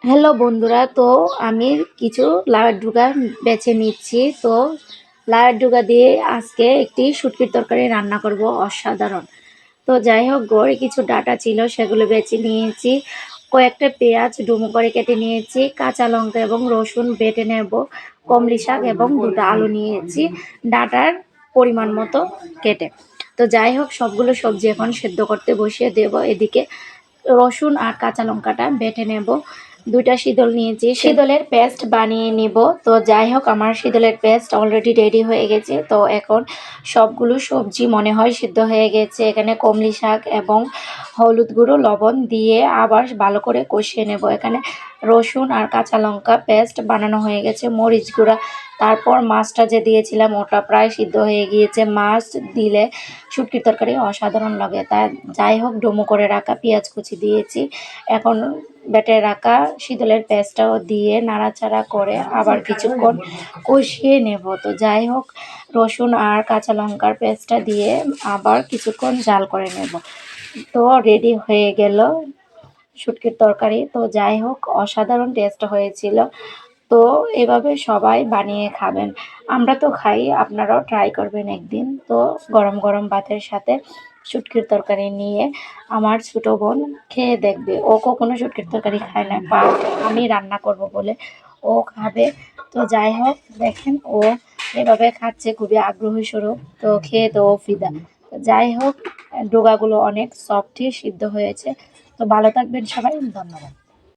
Hello বন্ধুরা, তো আমি কিছু লাউয়ের ডুগা বেছে নিচ্ছি। তো লাউয়ের ডুগা দিয়ে আজকে একটি শুটকির তরকারি রান্না করব, অসাধারণ। তো যাই হোক, গড়ে কিছু ডাটা ছিল, সেগুলো বেছে নিয়েছি। কয়েকটা পেঁয়াজ ডুমো করে কেটে নিয়েছি, কাঁচা লঙ্কা এবং রসুন বেটে নেব, কমলি শাক এবং দুটো আলু নিয়েছি ডাটার পরিমাণ মতো কেটে। তো যাই হোক, সবগুলো সবজি এখন সেদ্ধ করতে বসিয়ে দেব। এদিকে রসুন আর কাঁচা লঙ্কাটা বেটে নেব। দুইটা শীতল নিয়েছি, শীতলের পেস্ট বানিয়ে নিব। তো যাই হোক, আমার শীতলের পেস্ট অলরেডি রেডি হয়ে গেছে। তো এখন সবগুলো সবজি মনে হয় সিদ্ধ হয়ে গেছে। এখানে কমলি শাক এবং হলুদ গুঁড়ো লবণ দিয়ে আবার ভালো করে কষিয়ে নেব। এখানে রসুন আর কাঁচা লঙ্কা পেস্ট বানানো হয়ে গেছে, মরিচ গুঁড়া, তারপর মাছটা যে দিয়েছিলাম ওটা প্রায় সিদ্ধ হয়ে গিয়েছে। মাছ দিলে শুটকির তরকারি অসাধারণ লাগে। তাই যাই হোক, ডুমো করে রাখা পেঁয়াজ কুচি দিয়েছি। এখন বেটে রাখা শীতলের পেস্টটাও দিয়ে নাড়াচাড়া করে আবার কিছুক্ষণ কষিয়ে নেব। তো যাই হোক, রসুন আর কাঁচা লঙ্কার পেস্টটা দিয়ে আবার কিছুক্ষণ জাল করে নেব। তো রেডি হয়ে গেল শুটকির তরকারি। তো যাই হোক, অসাধারণ টেস্ট হয়েছিল। তো এভাবে সবাই বানিয়ে খাবেন। আমরা তো খাই, আপনারাও ট্রাই করবেন একদিন। তো গরম গরম ভাতের সাথে শুটকির তরকারি নিয়ে আমার ছোটো বোন খেয়ে দেখবে। ও কখনো শুটকির তরকারি খায় না, বাট আমি রান্না করব বলে ও খাবে। তো যাই হোক, দেখেন ও এভাবে খাচ্ছে খুবই আগ্রহী স্বরূপ। তো খেয়ে তো ও ফিদা। তো যাই হোক, ডোগাগুলো অনেক সফটই সিদ্ধ হয়েছে। তো ভালো থাকবেন সবাই, ধন্যবাদ।